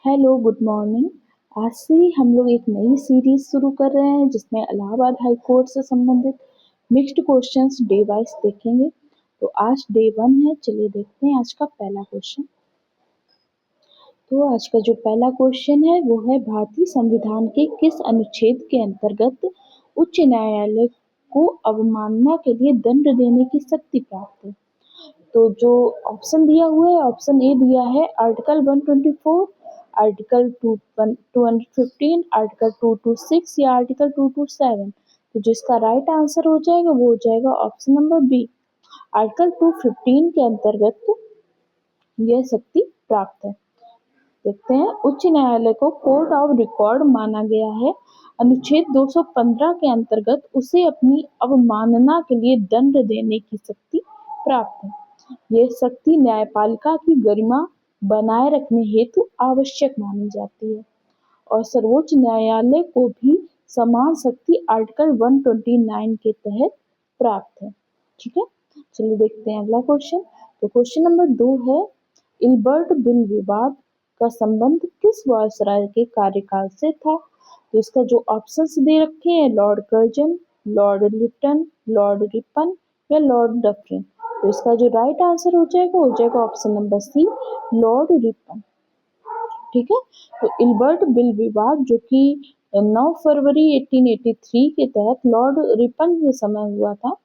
Hello, good morning. आज से हम लोग एक नई सीरीज शुरू कर रहे हैं जिसमें इलाहाबाद हाई कोर्ट से संबंधित मिक्स्ड क्वेश्चंस डे वाइज देखेंगे। तो आज डे 1 है। चलिए देखते हैं आज का पहला क्वेश्चन। तो आज का जो पहला क्वेश्चन है वो है, भारतीय संविधान के किस अनुच्छेद के अंतर्गत उच्च न्यायालय को अवमानना के लिए दंड देने की शक्ति प्राप्त है? तो जो ऑप्शन दिया हुआ है, ऑप्शन ए दिया है आर्टिकल 124, आर्टिकल 215, आर्टिकल 226 या आर्टिकल 227। तो जिसका राइट आंसर हो जाएगा वो हो जाएगा ऑप्शन नंबर बी, आर्टिकल 215 के अंतर्गत यह शक्ति प्राप्त है। देखते हैं, उच्च न्यायालय को कोर्ट ऑफ रिकॉर्ड माना गया है। अनुच्छेद 215 के अंतर्गत उसे अपनी अवमानना के लिए दंड देने की शक्ति प्राप्त है। यह शक्ति न्यायपालिका की गरिमा बनाए रखने हेतु आवश्यक मानी जाती है और सर्वोच्च न्यायालय को भी समान शक्ति आर्टिकल 129 के तहत प्राप्त है। ठीक है, चलिए देखते हैं अगला क्वेश्चन। तो क्वेश्चन नंबर 2 है, इल्बर्ट बिल विवाद का संबंध किस वायसराय के कार्यकाल से था? तो इसका जो ऑप्शंस दे रखे हैं, Lord Curzon, Lord Lytton, Lord Ripon या लॉर्ड डफरिन। तो इसका जो राइट आंसर हो जाएगा option number C, Lord Ripon. ठीक है, तो इल्बर्ट बिल विवाद जो कि 9 फरवरी 1883 के तहत लॉर्ड रिपन के समय हुआ था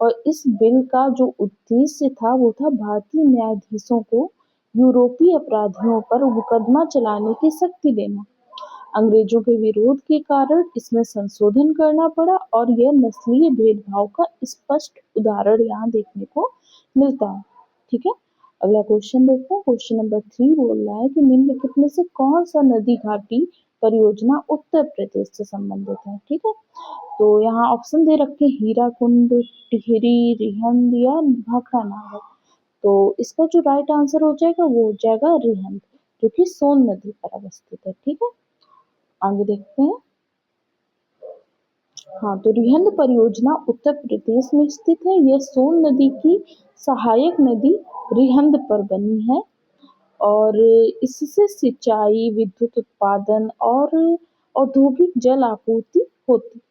और इस बिल का जो उद्देश्य था वो था भारतीय न्यायाधीशों को यूरोपीय अपराधियों पर मुकदमा चलाने की शक्ति देना। अंग्रेजों के विरोध के कारण इसमें संशोधन करना पड़ा और यह नस्लीय भेदभाव का स्पष्ट उदाहरण यहाँ देखने को मिलता है। ठीक है, अगला क्वेश्चन देखते हैं। क्वेश्चन नंबर 3 बोल रहा है कि निम्नलिखित में से कौन सा नदी घाटी परियोजना उत्तर प्रदेश से संबंधित है? ठीक है, तो यहाँ ऑप्शन दे रखे हीराकुंड, टिहरी, रिहंद या भाखड़ा नागर। तो इसका जो राइट आंसर हो जाएगा वो हो जाएगा रिहंद, जो कि सोन नदी पर अवस्थित है। ठीक है, आगे देखते हैं। हाँ, तो रिहंद परियोजना उत्तर प्रदेश में स्थित है। यह सोन नदी की सहायक नदी रिहंद पर बनी है और इससे सिंचाई, विद्युत उत्पादन और औद्योगिक जल आपूर्ति होती है।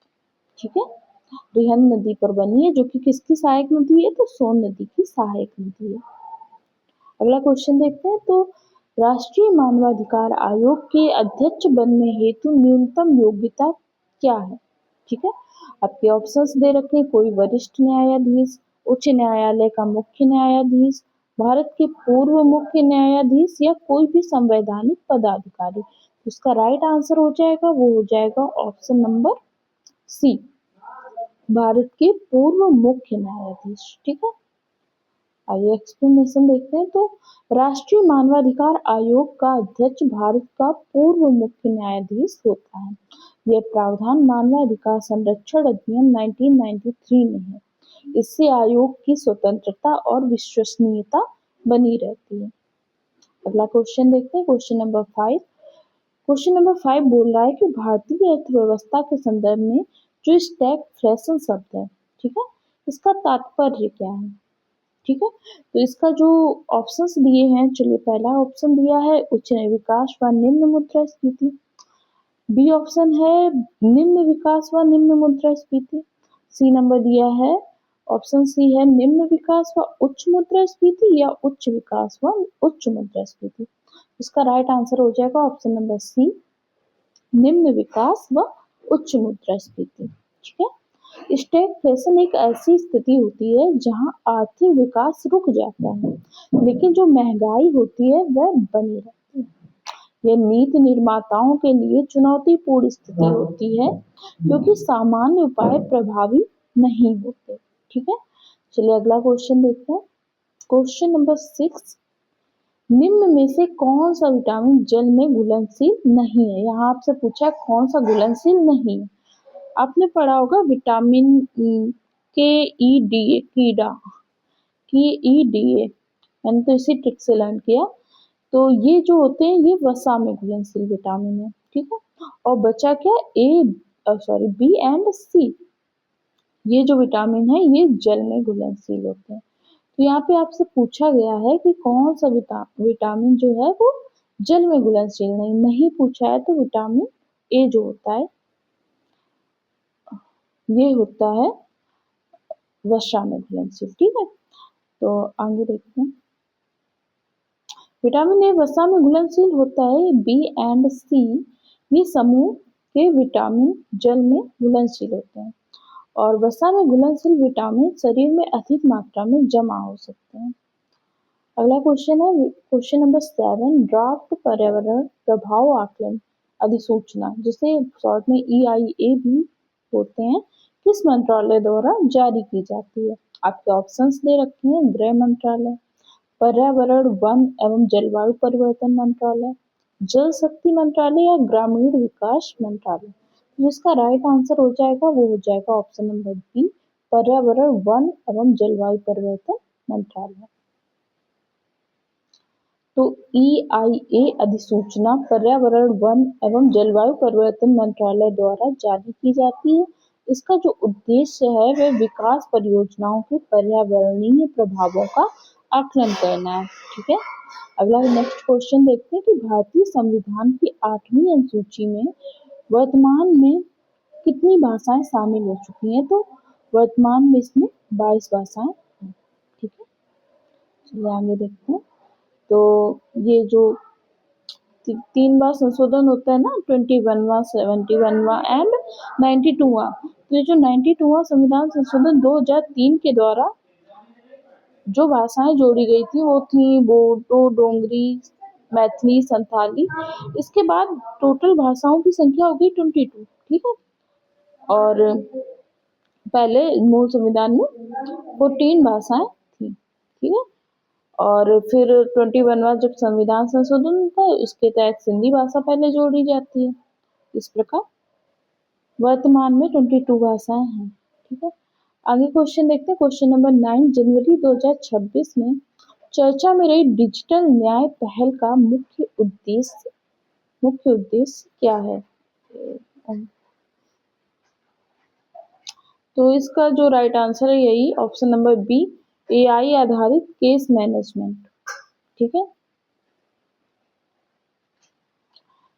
ठीक है, रिहंद नदी पर बनी है जो कि किसकी सहायक नदी है? तो सोन नदी की सहायक नदी है। अगला क्वेश्चन देखते हैं। तो राष्ट्रीय मानवाधिकार आयोग के अध्यक्ष बनने हेतु न्यूनतम योग्यता क्या है? ठीक है, आपके ऑप्शंस दे रखे हैं, कोई वरिष्ठ न्यायाधीश, उच्च न्यायालय का मुख्य न्यायाधीश, भारत के पूर्व मुख्य न्यायाधीश या कोई भी संवैधानिक पदाधिकारी। इसका राइट आंसर हो जाएगा वो हो जाएगा ऑप्शन नंबर सी, भारत के पूर्व मुख्य न्यायाधीश। ठीक है, आइए एक्सप्लेनेशन देखते हैं। तो राष्ट्रीय मानवाधिकार आयोग का अध्यक्ष भारत का पूर्व मुख्य न्यायाधीश होता है। यह प्रावधान मानवाधिकार संरक्षण अधिनियम 1993 में है। इससे आयोग की स्वतंत्रता और विश्वसनीयता बनी रहती है। अगला क्वेश्चन देखते हैं, क्वेश्चन नंबर 5। क्वेश्चन नंबर 5 बोल रहा है कि भारतीय अर्थव्यवस्था के संदर्भ में जो स्टैगफ्लेशन शब्द है, ठीक है, इसका तात्पर्य क्या है? ठीक है, तो इसका जो ऑप्शंस दिए हैं, चलिए पहला ऑप्शन दिया है उच्च विकास व निम्न मुद्रास्फीति, बी ऑप्शन है निम्न विकास व निम्न मुद्रास्फीति, सी नंबर दिया है ऑप्शन सी है निम्न विकास व उच्च मुद्रास्फीति या उच्च विकास व उच्च मुद्रास्फीति। इसका राइट आंसर हो जाएगा ऑप्शन नंबर सी, निम्न विकास व उच्च मुद्रास्फीति। ठीक है, स्टैगफ्लेशन एक ऐसी स्थिति होती है जहां आर्थिक विकास रुक जाता है लेकिन जो महंगाई होती है वह बनी रहती है। यह नीति निर्माताओं के लिए चुनौतीपूर्ण स्थिति होती है क्योंकि सामान्य उपाय प्रभावी नहीं होते। ठीक है, चलिए अगला क्वेश्चन देखते हैं। क्वेश्चन नंबर 6, निम्न में से कौन सा विटामिन जल में घुलनशील नहीं है? यहाँ आपसे पूछा है कौन सा घुलनशील नहीं है। आपने पढ़ा होगा विटामिन के ई डी ए, कीड़ा की ई डी ए, मैंने तो इसी ट्रिक से लर्न किया। तो ये जो होते हैं ये वसा में घुलनशील विटामिन है। ठीक है, और बचा क्या? बी एंड सी, ये जो विटामिन है ये जल में घुलनशील होते हैं। तो यहाँ पे आपसे पूछा गया है कि कौन सा विटामिन जो है वो जल में घुलनशील नहीं पूछा है तो विटामिन ए जो होता है ये होता है वसा में घुलनशील। ठीक है, तो आगे देखते हैं। विटामिन ए वसा में घुलनशील होता है। बी एंड सी ये समूह के विटामिन जल में घुलनशील होते हैं और वसा में घुलनशील विटामिन शरीर में अधिक मात्रा में जमा हो सकते हैं। अगला क्वेश्चन है क्वेश्चन नंबर 7, ड्राफ्ट पर्यावरण प्रभाव आकलन अधिसूचना जिसे शॉर्ट में EIA भी होते हैं किस मंत्रालय द्वारा जारी की जाती है? आपके ऑप्शंस दे रखे हैं, गृह मंत्रालय, पर्यावरण वन एवं जलवायु परिवर्तन मंत्रालय, जल शक्ति मंत्रालय या ग्रामीण विकास मंत्रालय। जिसका राइट आंसर हो जाएगा वो हो जाएगा ऑप्शन नंबर बी, पर्यावरण वन एवं जलवायु परिवर्तन मंत्रालय। तो EIA अधिसूचना पर्यावरण वन एवं जलवायु परिवर्तन मंत्रालय द्वारा जारी की जाती है। इसका जो उद्देश्य है वह विकास परियोजनाओं के पर्यावरणीय प्रभावों का आकलन करना है। ठीक है, अगला नेक्स्ट क्वेश्चन देखते हैं कि भारतीय संविधान की 8वीं अनुसूची में वर्तमान में कितनी भाषाएं शामिल हो चुकी हैं? तो वर्तमान में इसमें 22 भाषाएं हैं। ठीक है, चलिए आगे देखते हैं। तो ये जो 3 बार संशोधन होता है ना, 21वां, 71वां एंड 92वां, तो ये जो 92वां संविधान संशोधन 2003 के द्वारा जो भाषाएं जोड़ी गई थी वो थी बोडो, डोगरी, मैथिली, संथाली। इसके बाद टोटल भाषाओं की संख्या हो गई 22। ठीक है, और पहले मूल संविधान में 14 भाषाएं थी। ठीक है, और फिर 21वां जब संविधान संशोधन होता है उसके तहत सिंधी भाषा पहले जोड़ी जाती है। इस प्रकार वर्तमान में 22 भाषाएं हैं। ठीक है, आगे क्वेश्चन देखते हैं। क्वेश्चन नंबर 9, जनवरी 2026 में चर्चा में रही डिजिटल न्याय पहल का मुख्य उद्देश्य क्या है? तो इसका जो राइट आंसर है यही ऑप्शन नंबर बी, AI आधारित केस मैनेजमेंट। ठीक है,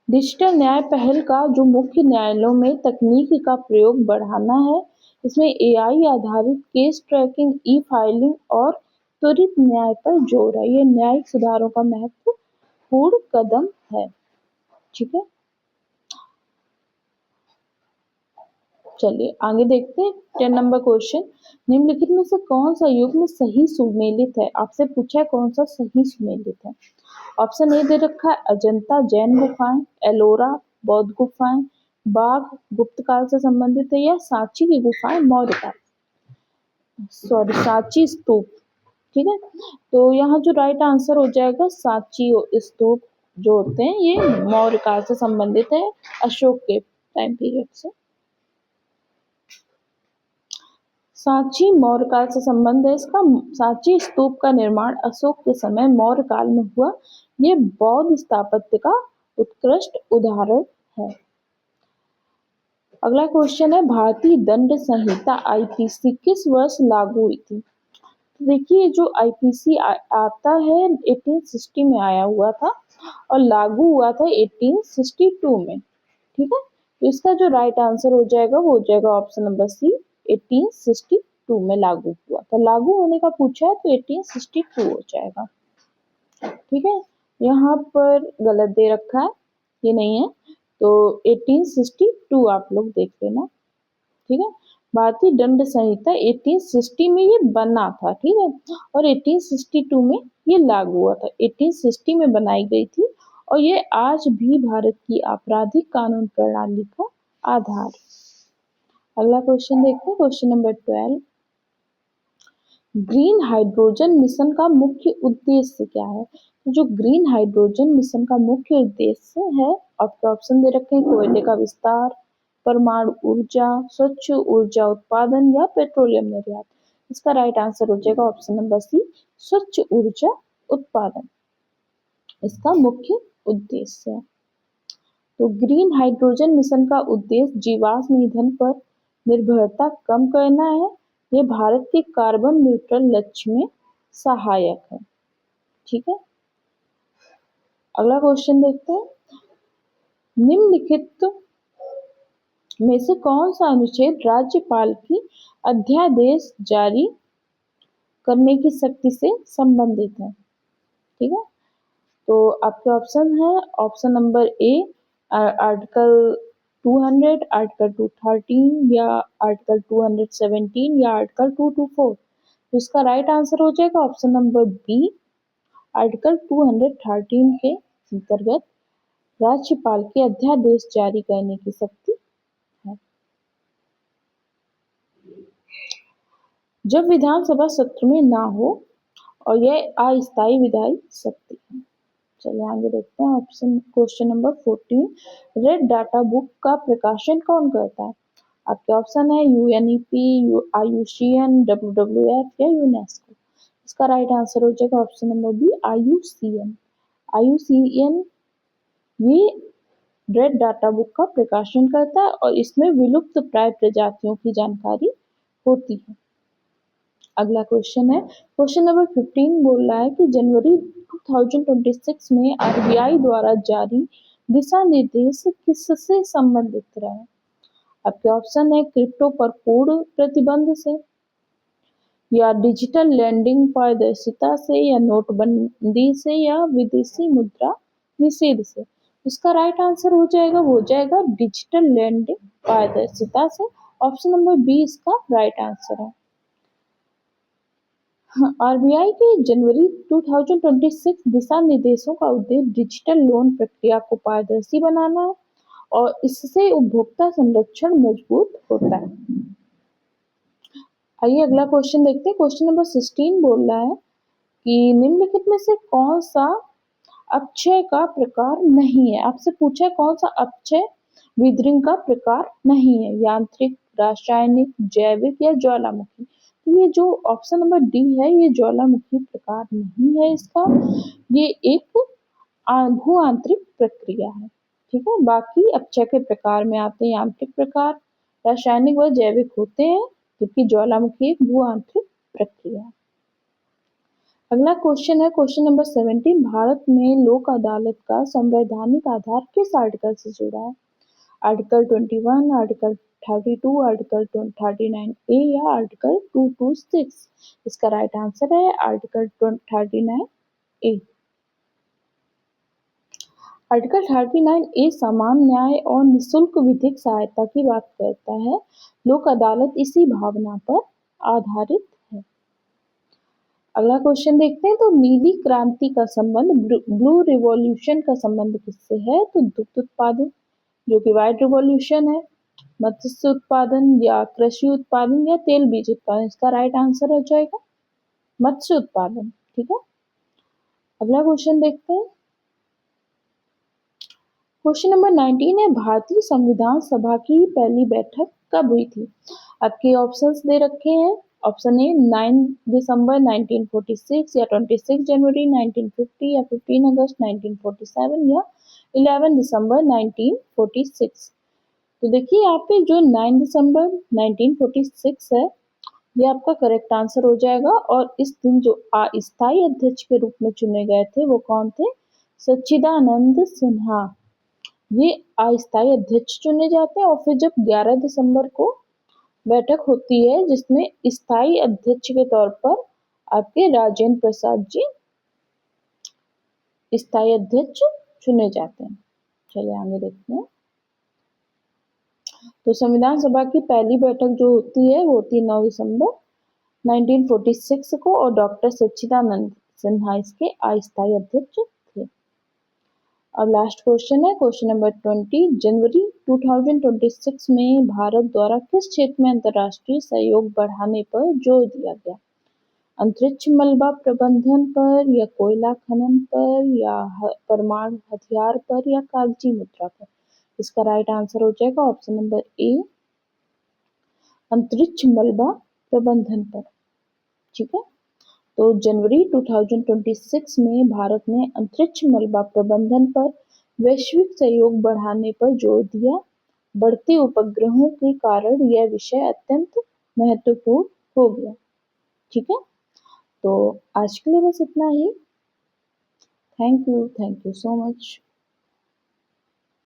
डिजिटल न्याय पहल का जो मुख्य न्यायालयों में तकनीक का प्रयोग बढ़ाना है। इसमें AI आधारित केस ट्रैकिंग, E फाइलिंग और त्वरित न्याय पर जोर है। ये न्यायिक सुधारों का महत्वपूर्ण कदम है। ठीक है, चलिए आगे देखते हैं। 10 नंबर क्वेश्चन, निम्नलिखित में से कौन सा युग्म सही सुमेलित है? आपसे पूछा है कौन सा सही सुमेलित है। ऑप्शन ए दे रखा है अजंता जैन गुफाएं, एलोरा बौद्ध गुफाएं, बाघ गुप्त काल से संबंधित है, या सांची की गुफाएं मौर्य काल, सांची स्तूप। ठीक है, तो यहाँ जो राइट आंसर हो जाएगा सांची स्तूप जो होते हैं ये मौर्य काल से संबंधित है, अशोक के टाइम पीरियड से। सांची मौर्य काल से संबंध है इसका। सांची स्तूप का निर्माण अशोक के समय मौर्य काल में हुआ। ये बौद्ध स्थापत्य का उत्कृष्ट उदाहरण है। अगला क्वेश्चन है, भारतीय दंड संहिता IPC किस वर्ष लागू हुई थी? तो देखिए जो IPC आता है 1860 में आया हुआ था और लागू हुआ था 1862 में। ठीक है, तो इसका जो राइट आंसर हो जाएगा वो हो जाएगा ऑप्शन नंबर सी, 1862 में लागू हुआ था। लागू होने का पूछा है तो 1862 हो जाएगा। ठीक है, यहाँ पर गलत दे रखा है, ये नहीं है, तो 1862 आप लोग देख लेना। ठीक है, भारतीय दंड संहिता 1860 में ये बना था। ठीक है, और 1862 में ये लागू हुआ था। 1860 में बनाई गई थी और ये आज भी भारत की आपराधिक कानून प्रणाली का आधार। अगला क्वेश्चन देखते हैं, question number 12, green hydrogen mission का मुख्य उद्देश्य क्या है? तो जो ग्रीन हाइड्रोजन मिशन का मुख्य उद्देश्य है, आपके ऑप्शन दे रखे हैं, कोयले का विस्तार, परमाणु ऊर्जा, स्वच्छ ऊर्जा उत्पादन या पेट्रोलियम निर्यात। इसका राइट आंसर हो जाएगा ऑप्शन नंबर सी, स्वच्छ ऊर्जा उत्पादन इसका मुख्य उद्देश्य है। तो ग्रीन हाइड्रोजन मिशन का उद्देश्य जीवाश्म ईंधन पर निर्भरता कम करना है। ये भारत के कार्बन न्यूट्रल लक्ष्य में सहायक है। ठीक है, अगला क्वेश्चन देखते हैं, निम्नलिखित में से कौन सा अनुच्छेद राज्यपाल की अध्यादेश जारी करने की शक्ति से संबंधित है? ठीक है, तो आपके ऑप्शन है, option number A article 200, article 213 या आर्टिकल 217 या आर्टिकल 224। तो इसका राइट आंसर हो जाएगा ऑप्शन नंबर बी, आर्टिकल 213 के अंतर्गत राज्यपाल के अध्यादेश जारी करने की शक्ति है। जब विधानसभा सत्र में ना हो और यह अस्थायी विधायी शक्ति है। चलिए आगे देखते हैं, option question number 14, red data book का प्रकाशन कौन करता है? आपके ऑप्शन है यूएनईपी, आईयूसीएन, डब्ल्यूडब्ल्यूएफ या यूनेस्को। इसका राइट आंसर हो जाएगा option number B, IUCN. IUCN ये रेड डाटा बुक का प्रकाशन करता है और इसमें विलुप्त प्राय प्रजातियों की जानकारी होती है। अगला क्वेश्चन है, क्वेश्चन नंबर 15 बोल रहा है कि जनवरी 2026 में आरबीआई द्वारा जारी दिशा निर्देश किससे संबंधित रहे? आपके ऑप्शन है क्रिप्टो पर पूर्ण प्रतिबंध से, या डिजिटल लैंडिंग पारदर्शिता से, या नोटबंदी से, या विदेशी मुद्रा निषेध से। इसका राइट आंसर हो जाएगा, वो जाएगा डिजिटल लैंडिंग पारदर्शिता से। ऑप्शन नंबर बी इसका राइट आंसर है। आरबीआई के जनवरी 2026 दिशा निर्देशों का उद्देश्य डिजिटल लोन प्रक्रिया को पारदर्शी बनाना है और इससे उपभोक्ता संरक्षण मजबूत होता है। आइए अगला क्वेश्चन देखते हैं, क्वेश्चन नंबर 16 बोल रहा है कि निम्नलिखित में से कौन सा अपक्षय का प्रकार नहीं है? आपसे पूछा है कौन सा अपक्षय विदृंग का प्रकार नहीं है, यांत्रिक, रासायनिक, जैविक या ज्वालामुखी। तो ये जो ऑप्शन नंबर डी है ये ज्वालामुखी प्रकार नहीं है इसका, ये एक भू आंतरिक प्रक्रिया है। ठीक है, बाकी अपक्षय के प्रकार में आते हैं यांत्रिक प्रकार, रासायनिक व जैविक होते हैं, जबकि ज्वालामुखी एक भू आंतरिक प्रक्रिया है। अगला क्वेश्चन है क्वेश्चन नंबर 17, भारत में लोक अदालत का संवैधानिक आधार किस आर्टिकल से जुड़ा है? आर्टिकल 21, आर्टिकल 32, आर्टिकल 39A या आर्टिकल 226। इसका राइट आंसर है आर्टिकल 39A। आर्टिकल 39A सामान्य न्याय और निःशुल्क विधिक सहायता की बात करता है। लोक अदालत इसी भावना पर आधारित है। अगला क्वेश्चन देखते हैं, तो नीली क्रांति का संबंध ब्लू रिवॉल्यूशन का संबंध किससे है? तो दुग्ध उत्पादन जो कि व्हाइट रिवॉल्यूशन है, मत्स्य उत्पादन या कृषि उत्पादन या तेल बीज उत्पादन। इसका राइट आंसर हो जाएगा मत्स्य उत्पादन। ठीक है, अगला क्वेश्चन देखते हैं, क्वेश्चन नंबर 19 है, भारतीय संविधान सभा की पहली बैठक कब हुई थी? आपके ऑप्शंस दे रखे हैं, ऑप्शन ए 9 दिसंबर 1946 या 26 जनवरी 1950 या 15 अगस्त 1947 या 11 दिसंबर 1946। तो देखिए यहाँ पे जो 9 दिसंबर 1946 है ये आपका करेक्ट आंसर हो जाएगा और इस दिन जो अस्थायी अध्यक्ष के रूप में चुने गए थे वो कौन थे? सच्चिदानंद सिन्हा। ये अस्थायी अध्यक्ष चुने जाते हैं और फिर जब 11 दिसंबर को बैठक होती है जिसमें स्थायी अध्यक्ष के तौर पर आपके राजेंद्र प्रसाद जी स्थायी अध्यक्ष चुने जाते हैं। चलिए आगे देखते हैं, तो संविधान सभा की पहली बैठक जो होती है वो होती है 9 दिसंबर 1946 को और डॉक्टर सच्चिदानंद सिन्हा इसके अस्थायी अध्यक्ष थे। और लास्ट क्वेश्चन है क्वेश्चन नंबर 20, जनवरी 2026 में भारत द्वारा किस क्षेत्र में अंतर्राष्ट्रीय सहयोग बढ़ाने पर जोर दिया गया? अंतरिक्ष मलबा प्रबंधन पर या कोयला खनन पर या परमाणु हथियार पर या कागजी मुद्रा पर? इसका राइट आंसर हो जाएगा ऑप्शन नंबर ए, अंतरिक्ष मलबा प्रबंधन पर। ठीक है, तो जनवरी 2026 में भारत ने अंतरिक्ष मलबा प्रबंधन पर वैश्विक सहयोग बढ़ाने पर जोर दिया। बढ़ते उपग्रहों के कारण यह विषय अत्यंत महत्वपूर्ण हो गया। ठीक है, तो आज के लिए बस इतना ही। Thank you so much.